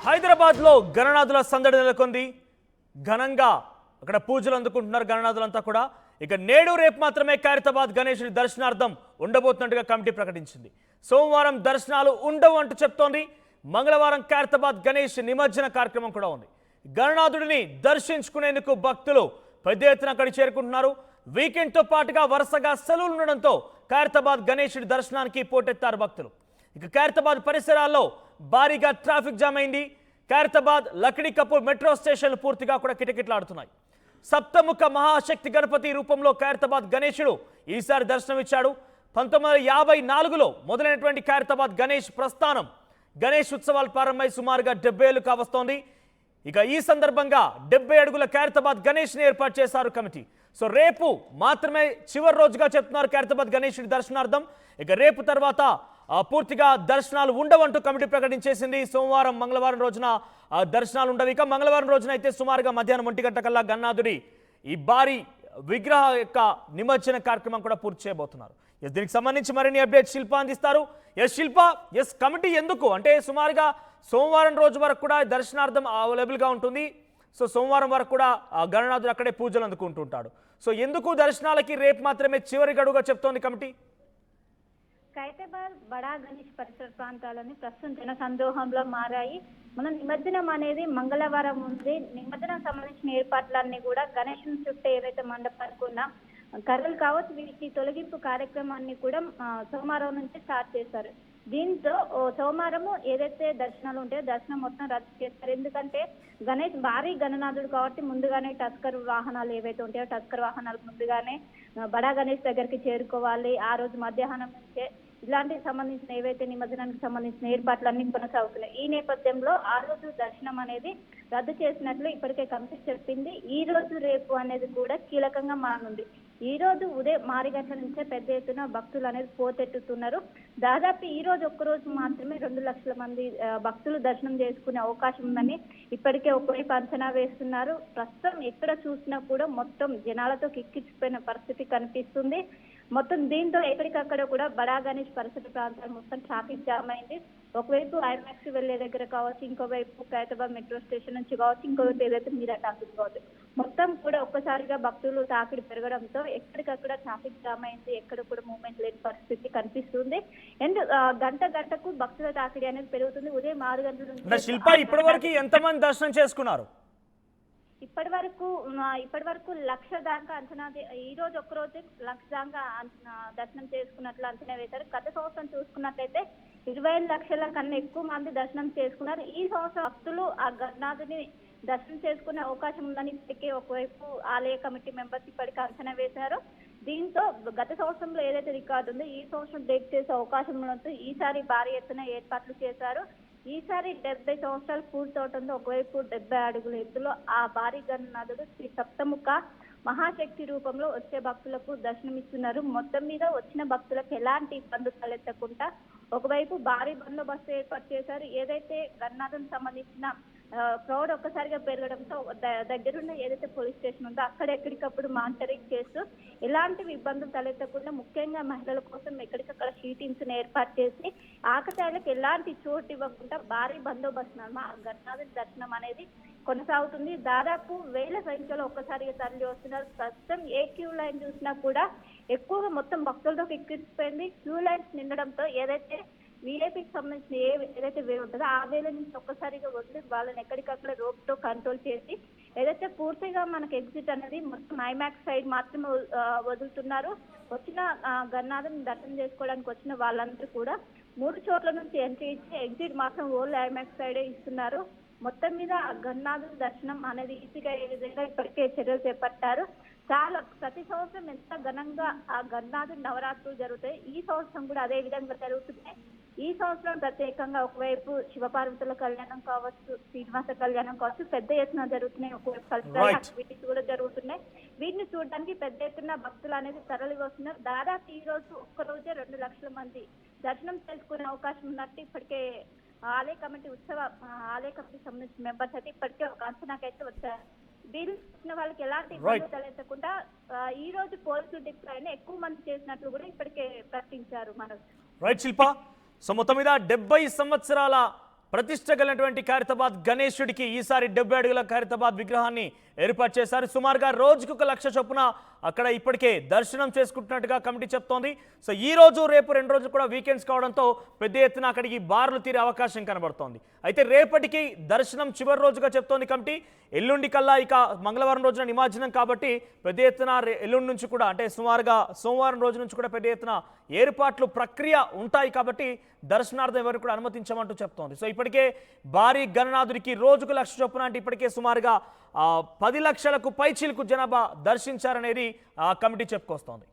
హైదరాబాద్ లో గణనాథుల సందడి నెలకొంది. ఘనంగా అక్కడ పూజలు అందుకుంటున్నారు గణనాథులంతా కూడా. ఇక నేడు రేపు మాత్రమే ఖైరతాబాద్ గణేశుడి దర్శనార్థం ఉండబోతున్నట్టుగా కమిటీ ప్రకటించింది. సోమవారం దర్శనాలు ఉండవు అంటూ చెప్తోంది. మంగళవారం ఖైరతాబాద్ గణేష్ నిమజ్జన కార్యక్రమం కూడా ఉంది. గణనాథుడిని దర్శించుకునేందుకు భక్తులు పెద్ద ఎత్తున అక్కడికి చేరుకుంటున్నారు. వీకెండ్ తో పాటుగా వరుసగా సెలవులు ఉండడంతో ఖైరతాబాద్ గణేశుడి దర్శనానికి పోటెత్తారు భక్తులు. ఇక ఖైరతాబాద్ పరిసరాల్లో భారీగా ట్రాఫిక్ జామ్ అయింది. ఖైరతాబాద్ లక్డీ కపూర్ మెట్రో స్టేషన్లు పూర్తిగా కూడా కిటకిటలాడుతున్నాయి. సప్తముఖ మహాశక్తి గణపతి రూపంలో ఖైరతాబాద్ గణేశుడు ఈసారి దర్శనమిచ్చాడు. 1954లో మొదలైనటువంటి ఖైరతాబాద్ గణేష్ ప్రస్థానం గణేష్ ఉత్సవాలు ప్రారంభమై సుమారుగా 70 ఏళ్లు కావస్తోంది. ఇక ఈ సందర్భంగా 70 అడుగుల ఖైరతాబాద్ గణేష్ని ఏర్పాటు చేశారు కమిటీ. సో రేపు మాత్రమే చివరి రోజుగా చెప్తున్నారు ఖైరతాబాద్ గణేశుడి దర్శనార్థం. ఇక రేపు తర్వాత పూర్తిగా దర్శనాలు ఉండవంటూ కమిటీ ప్రకటించేసింది. సోమవారం మంగళవారం రోజున దర్శనాలు ఉండవు. ఇక మంగళవారం రోజున అయితే సుమారుగా మధ్యాహ్నం 1 గంట కల్లా గణనాథుడి ఈ భారీ విగ్రహ యొక్క నిమజ్జన కార్యక్రమం కూడా పూర్తి చేయబోతున్నారు. దీనికి సంబంధించి మరిన్ని అప్డేట్స్ శిల్ప అందిస్తారు. శిల్ప, కమిటీ ఎందుకు అంటే సుమారుగా సోమవారం రోజు వరకు కూడా దర్శనార్థం అవైలబుల్గా ఉంటుంది. సో సోమవారం వరకు కూడా గణనాథుడు అక్కడే పూజలు అందుకుంటుంటాడు. సో ఎందుకు దర్శనాలకి రేపు మాత్రమే చివరి గడువుగా చెప్తోంది కమిటీ? ఖైరతాబాద్ బడా గణేష్ పరిసర ప్రాంతాలని ప్రస్తుతం జన సందోహంలో మారాయి. మన నిమజ్జనం అనేది మంగళవారం ఉంది. నిమజ్జనం సంబంధించిన ఏర్పాట్లన్నీ కూడా గణేశుని చుట్టూ ఏవైతే మండపానికి ఉన్న కర్రలు కావచ్చు వీటి తొలగింపు కార్యక్రమాన్ని కూడా సోమవారం నుంచి స్టార్ట్ చేశారు. దీంతో సోమవారము ఏదైతే దర్శనాలు ఉంటాయో దర్శనం మొత్తం రద్దు చేస్తారు. ఎందుకంటే గణేష్ భారీ గణనాథుడు కాబట్టి ముందుగానే టస్కర్ వాహనాలు ఏవైతే ఉంటాయో టస్కర్ వాహనాలు ముందుగానే బడా గణేష్ దగ్గరికి చేరుకోవాలి. ఆ రోజు మధ్యాహ్నం నుంచే ఇలాంటికి సంబంధించిన ఏవైతే నిమజ్జనానికి సంబంధించిన ఏర్పాట్లన్నీ కొనసాగుతున్నాయి. ఈ నేపథ్యంలో ఆ రోజు దర్శనం అనేది రద్దు చేసినట్లు ఇప్పటికే కమిటీ చెప్పింది. ఈ రోజు రేపు అనేది కూడా కీలకంగా మారనుంది. ఈ రోజు ఉదయం 6 గంటల నుంచే పెద్ద ఎత్తున భక్తులు అనేది పోటెత్తుతున్నారు. దాదాపు ఈ రోజు ఒక్కరోజు మాత్రమే 2 లక్షల మంది భక్తులు దర్శనం చేసుకునే అవకాశం ఉందని ఇప్పటికే ఒకవైపు అంచనా వేస్తున్నారు. ప్రస్తుతం ఎక్కడ చూసినా కూడా మొత్తం జనాలతో కిక్కిచ్చిపోయిన పరిస్థితి కనిపిస్తుంది. మొత్తం దీంతో ఎక్కడికక్కడ కూడా బడా గణేష్ పరిసర ప్రాంతాలు మొత్తం ట్రాఫిక్ జామ్ అయింది. ఒకవైపు ఐమాక్స్ వెళ్లే దగ్గర కావచ్చు, ఇంకోవైపు ఖైరతాబాద్ మెట్రో స్టేషన్ నుంచి కావచ్చు, ఇంకోవైపు ఏదైతే మీరా టాకీస్ కావచ్చు, మొత్తం కూడా ఒక్కసారిగా భక్తులు తాకిడి పెరగడంతో ఎక్కడికక్కడ ట్రాఫిక్ జామ్ అయింది. ఎక్కడ కూడా మూవ్మెంట్ లేని పరిస్థితి కనిపిస్తుంది. అండ్ గంటకు భక్తుల తాకిడి అనేది పెరుగుతుంది. ఉదయం 6 గంటల నుంచి శిల్ప ఇప్పటి వరకు ఎంతమంది దర్శనం చేసుకున్నారు? ఇప్పటి వరకు 1,00,000 దాకా అంచనా. ఈ రోజు ఒక్కరోజు 1,00,000 దాకా దర్శనం చేసుకున్నట్లు అంచనా వేశారు. గత సంవత్సరం చూసుకున్నట్లయితే 25 లక్షల కన్నా ఎక్కువ మంది దర్శనం చేసుకున్నారు. ఈ సంవత్సరం భక్తులు ఆ గణనాథుని దర్శనం చేసుకునే అవకాశం ఉందని ఇప్పటికే ఒకవైపు ఆలయ కమిటీ మెంబర్స్ ఇప్పటికే అంచనా వేశారు. దీంతో గత సంవత్సరంలో ఏదైతే రికార్డు ఉందో ఈ సంవత్సరం బ్రేక్ చేసే అవకాశం ఉండడంతో ఈసారి భారీ ఎత్తున ఏర్పాట్లు చేశారు. ఈసారి 70 సంవత్సరాలు పూర్తవడంతో ఒకవైపు 70 అడుగుల ఎత్తులో ఆ భారీ గణనాథుడు శ్రీ సప్తముఖ మహాశక్తి రూపంలో వచ్చే భక్తులకు దర్శనమిస్తున్నారు. మొత్తం మీద వచ్చిన భక్తులకు ఎలాంటి ఇబ్బందులు తలెత్తకుండా ఒకవైపు భారీ బందోబస్తు ఏర్పాటు చేశారు. ఏదైతే గణనాథునికి సంబంధించిన క్రౌడ్ ఒక్కసారిగా పెరగడంతో దగ్గరున్న ఏదైతే పోలీస్ స్టేషన్ ఉందో అక్కడ ఎక్కడికప్పుడు మానిటరింగ్ చేస్తూ ఎలాంటి ఇబ్బందులు తలెత్తకుండా ముఖ్యంగా మహిళల కోసం ఎక్కడికక్కడ షీటింగ్స్ ఏర్పాటు చేసి ఆకతాయిలకు ఎలాంటి చోటు ఇవ్వకుండా భారీ బందోబస్తు గణనాథుని దర్శనం అనేది కొనసాగుతుంది. దాదాపు వేల సంఖ్యలో ఒక్కసారిగా తరలి వస్తున్నారు. ప్రస్తుతం ఏ క్యూ లైన్ చూసినా కూడా ఎక్కువగా మొత్తం భక్తులతో ఎక్కిరిసిపోయింది. క్యూ లైన్స్ నిండడంతో ఏదైతే వీఐపీకి సంబంధించిన ఏదైతే వే ఉంటుందో ఆ వేల నుంచి ఒక్కసారిగా వదిలి వాళ్ళని ఎక్కడికక్కడ రోప్ తో కంట్రోల్ చేసి ఏదైతే పూర్తిగా మనకు ఎగ్జిట్ అనేది మొత్తం ఐమాక్స్ సైడ్ మాత్రమే వదులుతున్నారు. వచ్చిన గణనాథుని దర్శనం చేసుకోవడానికి వచ్చిన వాళ్ళందరూ కూడా 3 చోట్ల నుంచి ఎంట్రీ ఇచ్చి ఎగ్జిట్ మాత్రం ఓన్లీ ఐమాక్స్ సైడే ఇస్తున్నారు. మొత్తం మీద గణనాథుని దర్శనం అనేది ఈజీగా ఏ విధంగా ఇప్పటికే చర్యలు చేపట్టారు. చాలా ప్రతి సంవత్సరం ఎంత ఘనంగా ఆ గణనాథుని నవరాత్రులు జరుగుతాయి. ఈ సంవత్సరం కూడా అదే విధంగా జరుగుతున్నాయి. ఈ సంవత్సరం ప్రత్యేకంగా ఒకవైపు శివపార్వతుల కళ్యాణం కావచ్చు, శ్రీనివాస కళ్యాణం కావచ్చు పెద్ద ఎత్తున జరుగుతున్నాయి. ఒకవైపు కల్చరల్ యాక్టివిటీస్ కూడా జరుగుతున్నాయి. వీటిని చూడడానికి పెద్ద ఎత్తున భక్తులు అనేది తరలి వస్తున్నారు. దాదాపు ఈ రోజు ఒక్కరోజే 2 లక్షల మంది దర్శనం చేసుకునే అవకాశం ఉన్నట్టు ఇప్పటికే ఆలయ కమిటీ సంబంధించిన మెంబర్స్ అయితే ఇప్పటికే ఒక అంచనాకైతే వచ్చారు. వీళ్ళు వచ్చిన వాళ్ళకి ఎలాంటి ఇబ్బందులు తలెత్తకుండా ఈ రోజు పోలీసులు డిప్లాయ్ ఎక్కువ మంది చేసినట్లు కూడా ఇప్పటికే ప్రకటించారు. మనకు రైట్ శిల్ప. సో మొత్తం మీద 70 సంవత్సరాల ప్రతిష్ట కలిగినటువంటి ఖైరతాబాద్ గణేశుడికి ఈసారి 70 అడుగుల ఖైరతాబాద్ విగ్రహాన్ని ఏర్పాటు చేశారు. సుమారుగా రోజుకు 1 లక్ష చొప్పున అక్కడ ఇప్పటికే దర్శనం చేసుకుంటున్నట్టుగా కమిటీ చెప్తోంది. సో ఈ రోజు రేపు 2 రోజులు కూడా వీకెండ్స్ కావడంతో పెద్ద ఎత్తున అక్కడికి బారులు తీరే అవకాశం కనబడుతోంది. అయితే రేపటికి దర్శనం చివరి రోజుగా చెప్తోంది కమిటీ. ఎల్లుండి కల్లా ఇక మంగళవారం రోజున నిమజ్జనం కాబట్టి పెద్ద ఎత్తున ఎల్లుండి నుంచి కూడా అంటే సుమారుగా సోమవారం రోజు నుంచి కూడా పెద్ద ఎత్తున ఏర్పాట్లు ప్రక్రియ ఉంటాయి కాబట్టి దర్శనార్థం ఎవరు కూడా అనుమతించమంటూ చెప్తోంది. సో ఇప్పటికే భారీ గణనాథుడికి రోజుకు 1 లక్ష చొప్పున అంటే ఇప్పటికే సుమారుగా 10 లక్షలకు పైచీలకు జనాభా దర్శించారనేది కమిటీ చెప్పుకొస్తోంది.